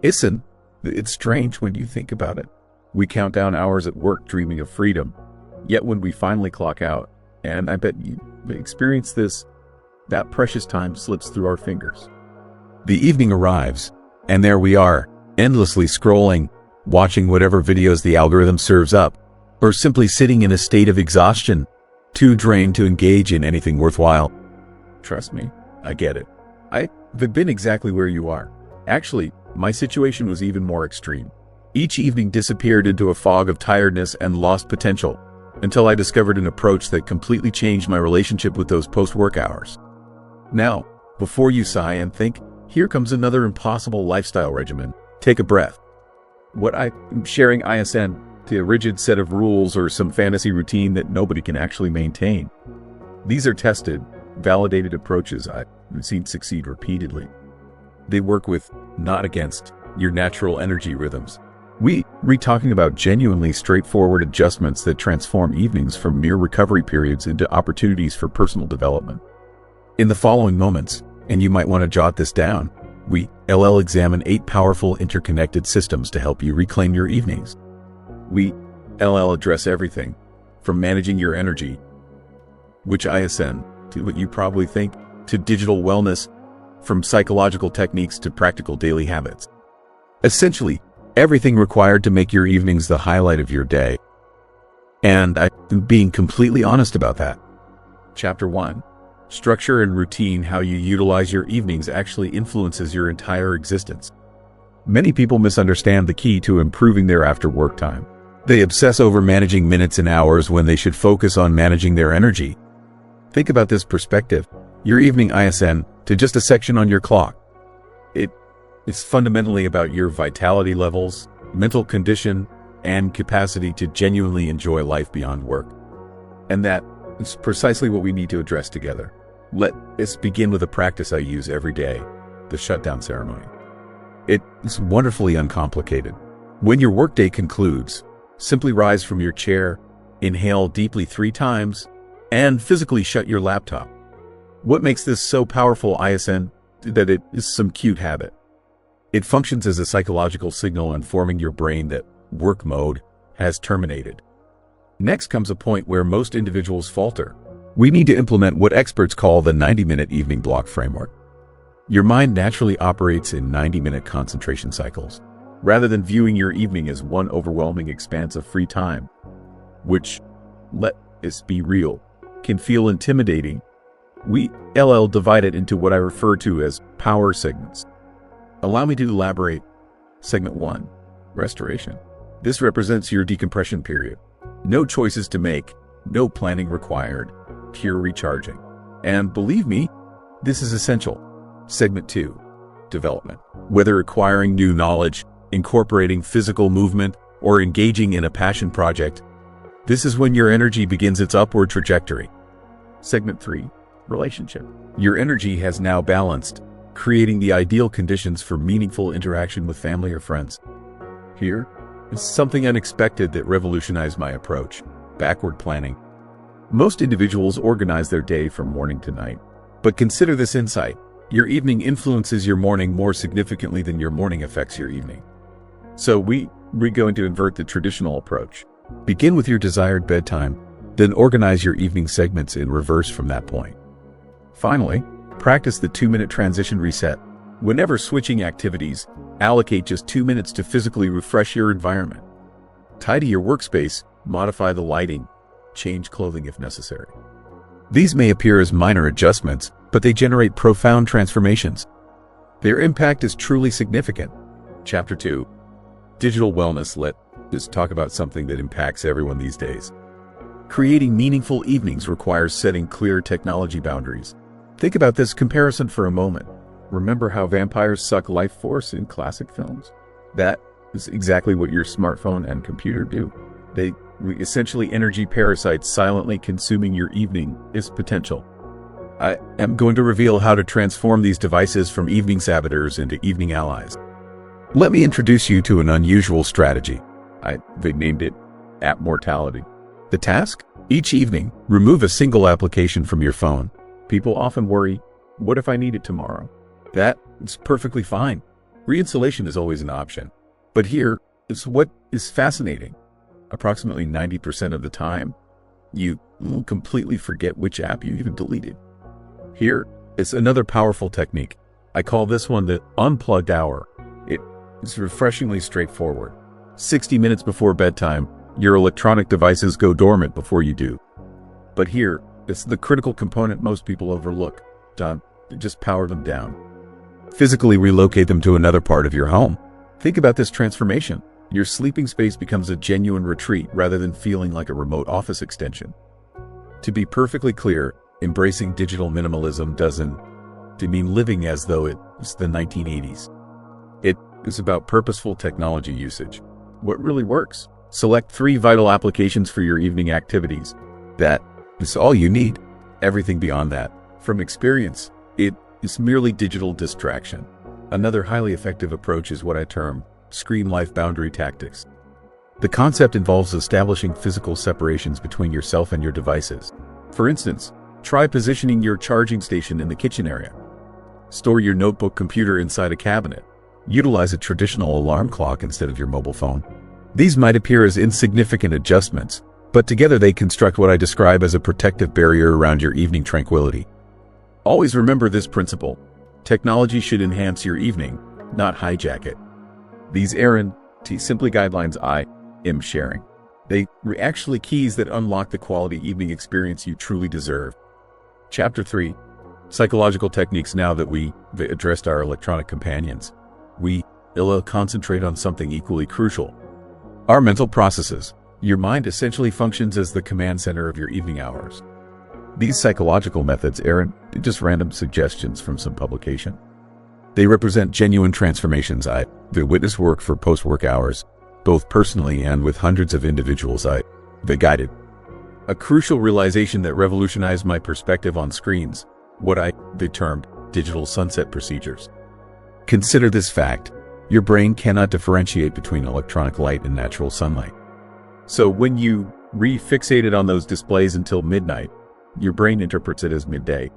It's strange when you think about it. We count down hours at work dreaming of freedom. Yet when we finally clock out, and I bet you experience this, that precious time slips through our fingers. The evening arrives, and there we are, endlessly scrolling, watching whatever videos the algorithm serves up, or simply sitting in a state of exhaustion, too drained to engage in anything worthwhile. Trust me, I get it. I've been exactly where you are. Actually, my situation was even more extreme. Each evening disappeared into a fog of tiredness and lost potential, until I discovered an approach that completely changed my relationship with those post-work hours. Now, before you sigh and think, here comes another impossible lifestyle regimen, take a breath. What I'm sharing isn't a rigid set of rules or some fantasy routine that nobody can actually maintain. These are tested, validated approaches I've seen succeed repeatedly. They work with, not against, your natural energy rhythms. We're talking about genuinely straightforward adjustments that transform evenings from mere recovery periods into opportunities for personal development. In the following moments, and you might want to jot this down, we'll examine 8 powerful interconnected systems to help you reclaim your evenings. We'll address everything from managing your energy, which I ascend to what you probably think, to digital wellness, from psychological techniques to practical daily habits. Essentially, everything required to make your evenings the highlight of your day. And I'm being completely honest about that. Chapter 1. Structure and routine. How you utilize your evenings actually influences your entire existence. Many people misunderstand the key to improving their after-work time. They obsess over managing minutes and hours when they should focus on managing their energy. Think about this perspective. Your evening ISN to just a section on your clock. It's fundamentally about your vitality levels, mental condition, and capacity to genuinely enjoy life beyond work. And that is precisely what we need to address together. Let us begin with a practice I use every day, the shutdown ceremony. It's wonderfully uncomplicated. When your workday concludes, simply rise from your chair, inhale deeply 3 times, and physically shut your laptop. What makes this so powerful isn't that it is some cute habit. It functions as a psychological signal informing your brain that work mode has terminated. Next comes a point where most individuals falter. We need to implement what experts call the 90-minute evening block framework. Your mind naturally operates in 90-minute concentration cycles, rather than viewing your evening as one overwhelming expanse of free time, which, let us be real, can feel intimidating. We'll divide it into what I refer to as power segments. Allow me to elaborate. Segment 1, restoration. This represents your decompression period. No choices to make, no planning required, pure recharging. And believe me, this is essential. Segment 2, development. Whether acquiring new knowledge, incorporating physical movement, or engaging in a passion project, this is when your energy begins its upward trajectory. Segment 3, relationship. Your energy has now balanced, creating the ideal conditions for meaningful interaction with family or friends. Here is something unexpected that revolutionized my approach: backward planning. Most individuals organize their day from morning to night. But consider this insight. Your evening influences your morning more significantly than your morning affects your evening. So we're going to invert the traditional approach. Begin with your desired bedtime, then organize your evening segments in reverse from that point. Finally, practice the 2-minute transition reset. Whenever switching activities, allocate just 2 minutes to physically refresh your environment. Tidy your workspace, modify the lighting, change clothing if necessary. These may appear as minor adjustments, but they generate profound transformations. Their impact is truly significant. Chapter 2, digital wellness. Let's talk about something that impacts everyone these days. Creating meaningful evenings requires setting clear technology boundaries. Think about this comparison for a moment. Remember how vampires suck life force in classic films? That is exactly what your smartphone and computer do. They essentially energy parasites silently consuming your evening's potential. I am going to reveal how to transform these devices from evening saboteurs into evening allies. Let me introduce you to an unusual strategy. They named it app mortality. The task? Each evening, remove a single application from your phone. People often worry, what if I need it tomorrow? That is perfectly fine. Re-insulation is always an option. But here is what is fascinating. Approximately 90% of the time, you will completely forget which app you even deleted. Here is another powerful technique. I call this one the unplugged hour. It is refreshingly straightforward. 60 minutes before bedtime, your electronic devices go dormant before you do. But here is the critical component most people overlook. Just power them down. Physically relocate them to another part of your home. Think about this transformation. Your sleeping space becomes a genuine retreat rather than feeling like a remote office extension. To be perfectly clear, embracing digital minimalism doesn't mean living as though it's the 1980s. It is about purposeful technology usage. What really works? Select 3 vital applications for your evening activities. That is all you need. Everything beyond that, from experience, it is merely digital distraction. Another highly effective approach is what I term screen life boundary tactics. The concept involves establishing physical separations between yourself and your devices. For instance, try positioning your charging station in the kitchen area. Store your notebook computer inside a cabinet. Utilize a traditional alarm clock instead of your mobile phone. These might appear as insignificant adjustments, but together they construct what I describe as a protective barrier around your evening tranquility. Always remember this principle. Technology should enhance your evening, not hijack it. These simply guidelines I am sharing. They are actually keys that unlock the quality evening experience you truly deserve. Chapter 3. Psychological techniques. Now that we addressed our electronic companions, we'll concentrate on something equally crucial. Our mental processes. Your mind essentially functions as the command center of your evening hours. These psychological methods aren't just random suggestions from some publication. They represent genuine transformations I've witnessed work for post-work hours, both personally and with hundreds of individuals I've guided. A crucial realization that revolutionized my perspective on screens, what I termed digital sunset procedures. Consider this fact. Your brain cannot differentiate between electronic light and natural sunlight. So when you re-fixated on those displays until midnight, your brain interprets it as midday.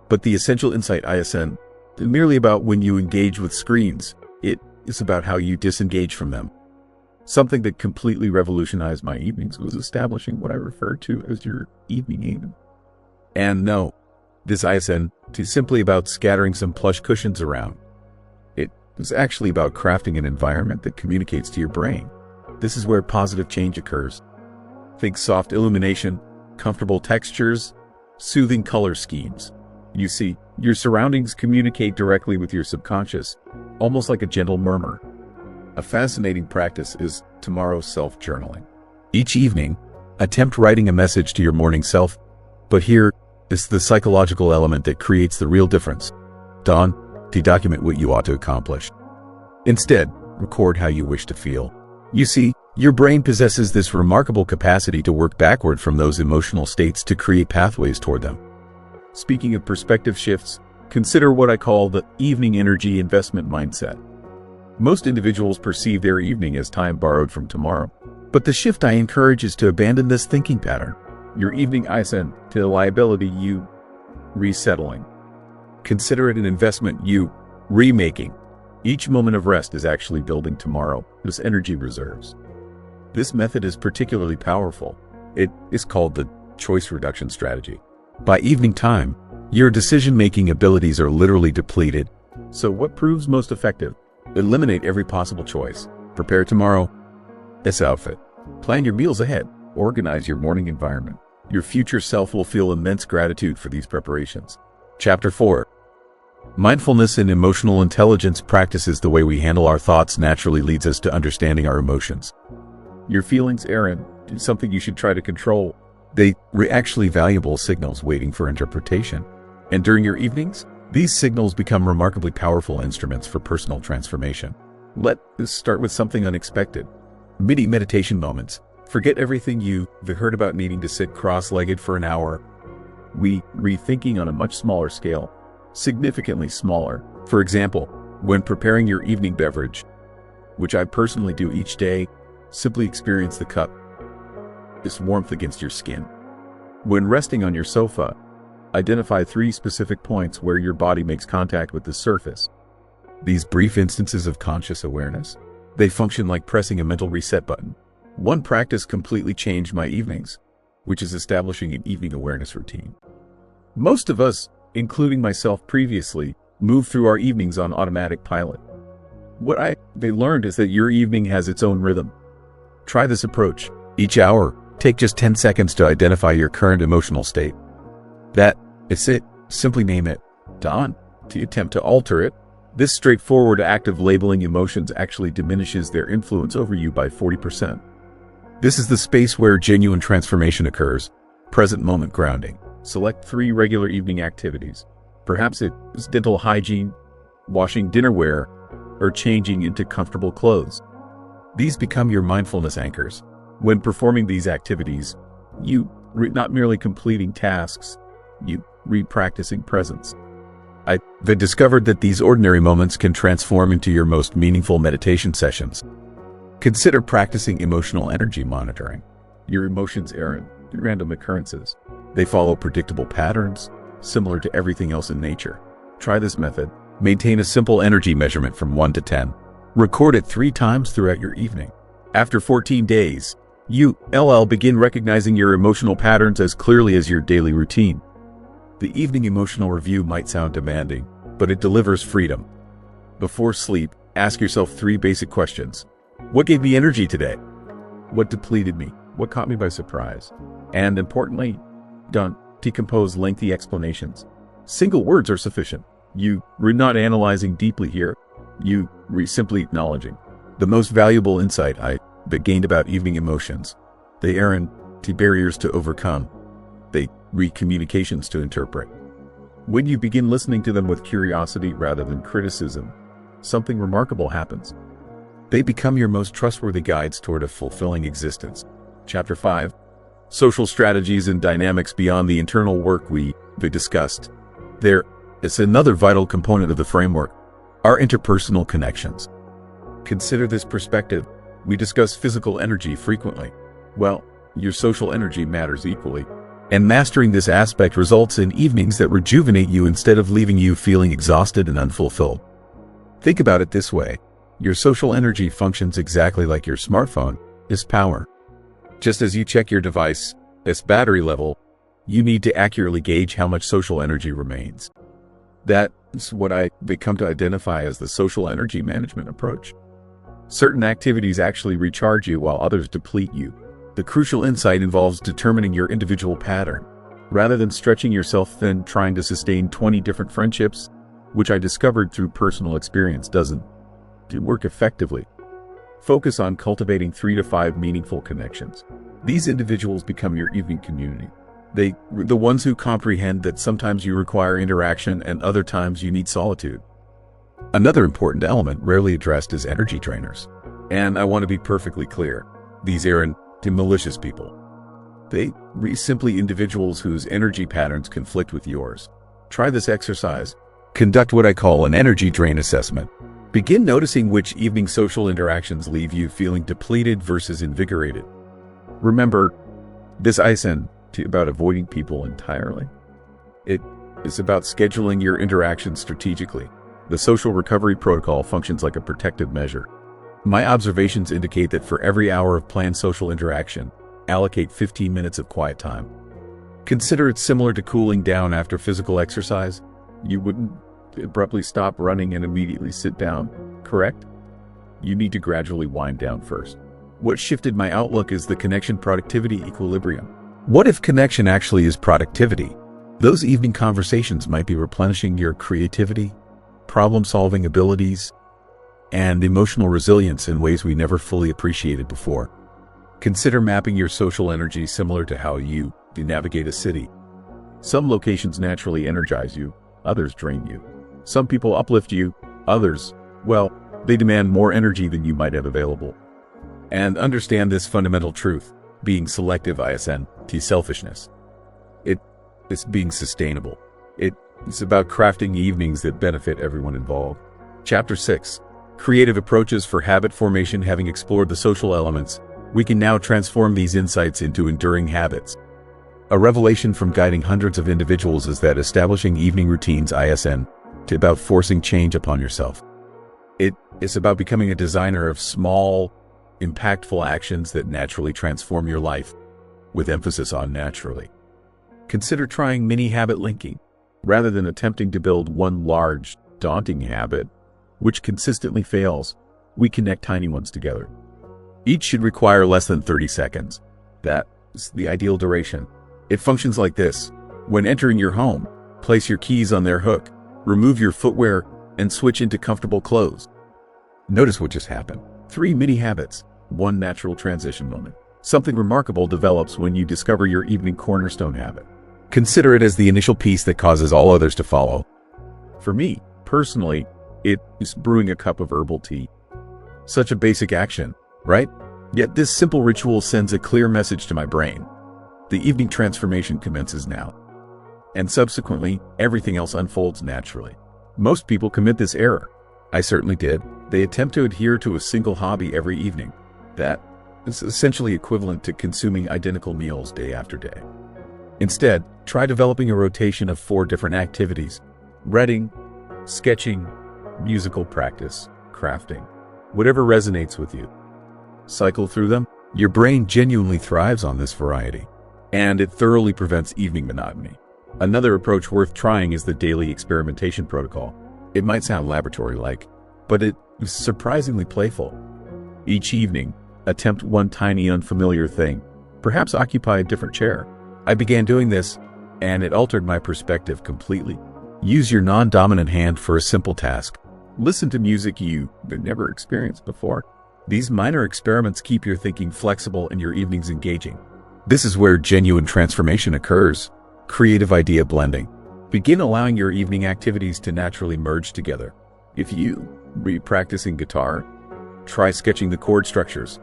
But the essential insight isn't merely about when you engage with screens. It is about how you disengage from them. Something that completely revolutionized my evenings was establishing what I refer to as your evening haven. And no, this isn't simply about scattering some plush cushions around. It is actually about crafting an environment that communicates to your brain. This is where positive change occurs. Think soft illumination, comfortable textures, soothing color schemes. You see, your surroundings communicate directly with your subconscious, almost like a gentle murmur. A fascinating practice is tomorrow's self-journaling. Each evening, attempt writing a message to your morning self, but here is the psychological element that creates the real difference. Don't document what you ought to accomplish. Instead, record how you wish to feel. You see, your brain possesses this remarkable capacity to work backward from those emotional states to create pathways toward them. Speaking of perspective shifts, consider what I call the evening energy investment mindset. Most individuals perceive their evening as time borrowed from tomorrow. But the shift I encourage is to abandon this thinking pattern. Your evening isn't to the liability you resettling. Consider it an investment you remaking. Each moment of rest is actually building tomorrow, those energy reserves. This method is particularly powerful. It is called the choice reduction strategy. By evening time, your decision-making abilities are literally depleted. So what proves most effective? Eliminate every possible choice. Prepare tomorrow. This outfit. Plan your meals ahead. Organize your morning environment. Your future self will feel immense gratitude for these preparations. Chapter 4. Mindfulness and emotional intelligence practices. The way we handle our thoughts naturally leads us to understanding our emotions. Your feelings aren't something you should try to control. They are actually valuable signals waiting for interpretation. And during your evenings, these signals become remarkably powerful instruments for personal transformation. Let us start with something unexpected. Mini meditation moments. Forget everything you've heard about needing to sit cross-legged for an hour. We rethinking on a much smaller scale, significantly smaller. For example, when preparing your evening beverage, which I personally do each day, simply experience the cup, this warmth against your skin. When resting on your sofa, identify 3 specific points where your body makes contact with the surface. These brief instances of conscious awareness, they function like pressing a mental reset button. One practice completely changed my evenings, which is establishing an evening awareness routine. Most of us, including myself previously, move through our evenings on automatic pilot. What they learned is that your evening has its own rhythm. Try this approach. Each hour, take just 10 seconds to identify your current emotional state. That is it. Simply name it. Dawn. To attempt to alter it, this straightforward act of labeling emotions actually diminishes their influence over you by 40%. This is the space where genuine transformation occurs. Present moment grounding. Select 3 regular evening activities. Perhaps it is dental hygiene, washing dinnerware, or changing into comfortable clothes. These become your mindfulness anchors. When performing these activities, you not merely completing tasks, you re-practicing presence. I've discovered that these ordinary moments can transform into your most meaningful meditation sessions. Consider practicing emotional energy monitoring. Your emotions aren't random occurrences. They follow predictable patterns, similar to everything else in nature. Try this method. Maintain a simple energy measurement from 1 to 10. Record it 3 times throughout your evening. After 14 days, you'll begin recognizing your emotional patterns as clearly as your daily routine. The evening emotional review might sound demanding, but it delivers freedom. Before sleep, ask yourself 3 basic questions. What gave me energy today? What depleted me? What caught me by surprise? And importantly, don't decompose lengthy explanations. Single words are sufficient. You're not analyzing deeply here. You're simply acknowledging. The most valuable insight I gained about evening emotions. They aren't barriers to overcome. They communications to interpret. When you begin listening to them with curiosity rather than criticism, something remarkable happens. They become your most trustworthy guides toward a fulfilling existence. Chapter 5. Social strategies and dynamics beyond the internal work we discussed. There is another vital component of the framework, our interpersonal connections. Consider this perspective. We discuss physical energy frequently. Well, your social energy matters equally. And mastering this aspect results in evenings that rejuvenate you instead of leaving you feeling exhausted and unfulfilled. Think about it this way. Your social energy functions exactly like your smartphone is power. Just as you check your device, its battery level, you need to accurately gauge how much social energy remains. That's what I come to identify as the social energy management approach. Certain activities actually recharge you while others deplete you. The crucial insight involves determining your individual pattern. Rather than stretching yourself thin trying to sustain 20 different friendships, which I discovered through personal experience doesn't work effectively. Focus on cultivating 3 to 5 meaningful connections. These individuals become your evening community. The ones who comprehend that sometimes you require interaction and other times you need solitude. Another important element rarely addressed is energy drainers. And I want to be perfectly clear. These aren't malicious people. They simply individuals whose energy patterns conflict with yours. Try this exercise. Conduct what I call an energy drain assessment. Begin noticing which evening social interactions leave you feeling depleted versus invigorated. Remember, this isn't about avoiding people entirely. It is about scheduling your interactions strategically. The social recovery protocol functions like a protective measure. My observations indicate that for every hour of planned social interaction, allocate 15 minutes of quiet time. Consider it similar to cooling down after physical exercise. You wouldn't abruptly stop running and immediately sit down, correct? You need to gradually wind down first. What shifted my outlook is the connection-productivity equilibrium. What if connection actually is productivity? Those evening conversations might be replenishing your creativity, problem-solving abilities, and emotional resilience in ways we never fully appreciated before. Consider mapping your social energy similar to how you navigate a city. Some locations naturally energize you, others drain you. Some people uplift you, others, well, they demand more energy than you might have available. And understand this fundamental truth, being selective selfishness. It's being sustainable. It's about crafting evenings that benefit everyone involved. Chapter 6. Creative approaches for habit formation. Having explored the social elements, we can now transform these insights into enduring habits. A revelation from guiding hundreds of individuals is that establishing evening routines isn't about forcing change upon yourself. It's about becoming a designer of small, impactful actions that naturally transform your life, with emphasis on naturally. Consider trying mini habit linking, rather than attempting to build one large, daunting habit, which consistently fails. We connect tiny ones together. Each should require less than 30 seconds. That is the ideal duration. It functions like this. When entering your home, place your keys on their hook, remove your footwear, and switch into comfortable clothes. Notice what just happened. 3 mini habits, 1 natural transition moment. Something remarkable develops when you discover your evening cornerstone habit. Consider it as the initial piece that causes all others to follow. For me, personally, it is brewing a cup of herbal tea. Such a basic action, right? Yet this simple ritual sends a clear message to my brain. The evening transformation commences now. And subsequently, everything else unfolds naturally. Most people commit this error. I certainly did. They attempt to adhere to a single hobby every evening. That is essentially equivalent to consuming identical meals day after day. Instead, try developing a rotation of 4 different activities: reading, sketching, musical practice, crafting, whatever resonates with you. Cycle through them. Your brain genuinely thrives on this variety, and it thoroughly prevents evening monotony. Another approach worth trying is the daily experimentation protocol. It might sound laboratory-like, but it is surprisingly playful. Each evening, attempt one tiny unfamiliar thing. Perhaps occupy a different chair. I began doing this, and it altered my perspective completely. Use your non-dominant hand for a simple task. Listen to music you never experienced before. These minor experiments keep your thinking flexible and your evenings engaging. This is where genuine transformation occurs. Creative idea blending. Begin allowing your evening activities to naturally merge together. If you practicing guitar, try sketching the chord structures.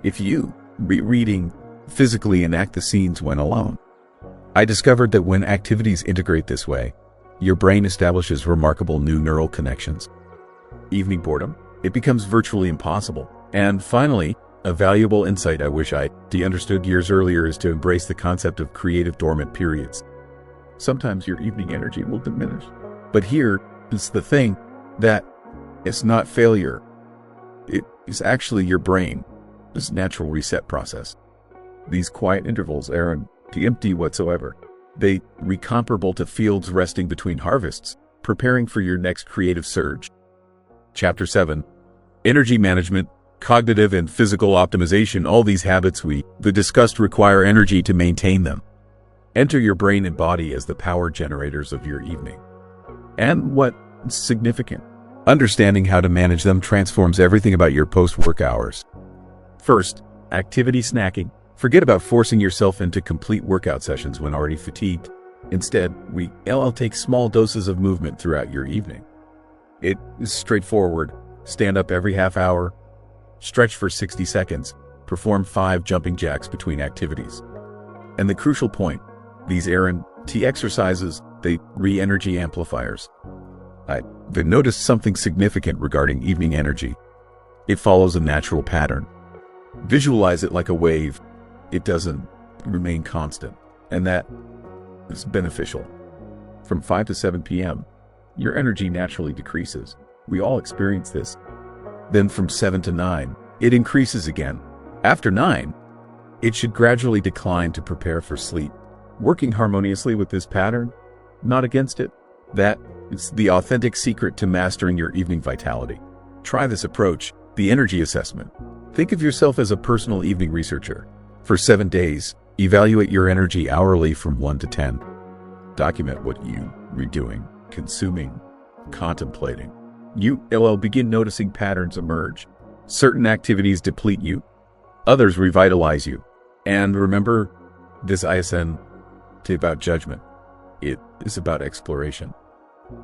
If you reading, physically enact the scenes when alone. I discovered that when activities integrate this way, your brain establishes remarkable new neural connections. Evening boredom, it becomes virtually impossible. And finally, a valuable insight I wish I understood years earlier is to embrace the concept of creative dormant periods. Sometimes your evening energy will diminish. But here is the thing, that it's not failure. It is actually your brain, this natural reset process. These quiet intervals aren't empty whatsoever. They are comparable to fields resting between harvests, preparing for your next creative surge. Chapter 7. Energy management, cognitive and physical optimization. All these habits we discussed require energy to maintain them. Enter your brain and body as the power generators of your evening. And what's significant? Understanding how to manage them transforms everything about your post-work hours. First, activity snacking. Forget about forcing yourself into complete workout sessions when already fatigued. Instead, I'll take small doses of movement throughout your evening. It is straightforward. Stand up every half hour, stretch for 60 seconds, perform 5 jumping jacks between activities. And the crucial point, these errand exercises, they re-energy amplifiers. I've noticed something significant regarding evening energy. It follows a natural pattern. Visualize it like a wave. It doesn't remain constant, and that is beneficial. From 5 to 7 p.m., your energy naturally decreases. We all experience this. Then from 7 to 9, it increases again. After 9, it should gradually decline to prepare for sleep. Working harmoniously with this pattern, not against it, that is the authentic secret to mastering your evening vitality. Try this approach, the energy assessment. Think of yourself as a personal evening researcher. For 7 days, evaluate your energy hourly from 1 to 10. Document what you are doing, consuming, contemplating. You'll begin noticing patterns emerge. Certain activities deplete you, others revitalize you. And remember, this isn't about judgment. It is about exploration.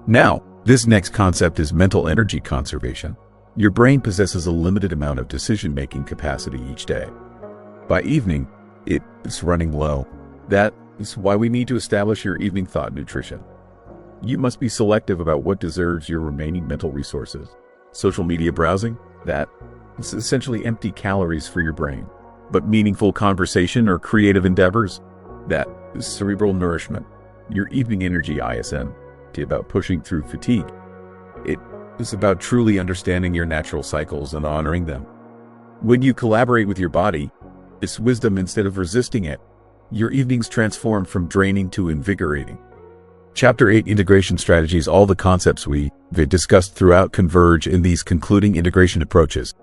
Now, this next concept is mental energy conservation. Your brain possesses a limited amount of decision-making capacity each day. By evening, it is running low. That is why we need to establish your evening thought nutrition. You must be selective about what deserves your remaining mental resources. Social media browsing, that is essentially empty calories for your brain. But meaningful conversation or creative endeavors, that is cerebral nourishment. Your evening energy isn't about pushing through fatigue. It is about truly understanding your natural cycles and honoring them. When you collaborate with your body, it's wisdom instead of resisting it. Your evenings transform from draining to invigorating. Chapter 8 Integration Strategies. All the concepts we discussed throughout converge in these concluding integration approaches.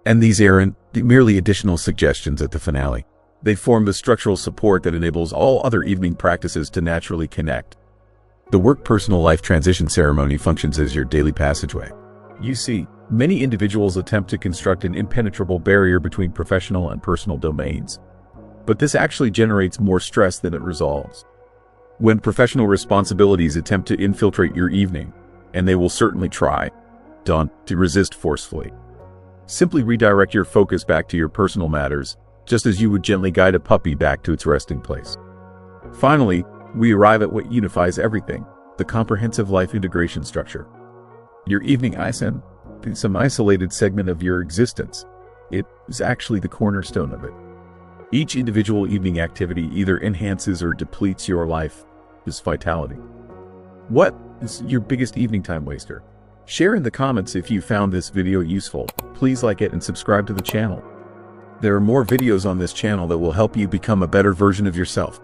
And these aren't merely additional suggestions at the finale. They form the structural support that enables all other evening practices to naturally connect. The work-personal life transition ceremony functions as your daily passageway. You see, many individuals attempt to construct an impenetrable barrier between professional and personal domains. But this actually generates more stress than it resolves. When professional responsibilities attempt to infiltrate your evening, and they will certainly try, don't resist forcefully. Simply redirect your focus back to your personal matters, just as you would gently guide a puppy back to its resting place. Finally, we arrive at what unifies everything, the comprehensive life integration structure. Your evening isn't some isolated segment of your existence. It is actually the cornerstone of it. Each individual evening activity either enhances or depletes your life's vitality. What is your biggest evening time waster? Share in the comments if you found this video useful. Please like it and subscribe to the channel. There are more videos on this channel that will help you become a better version of yourself.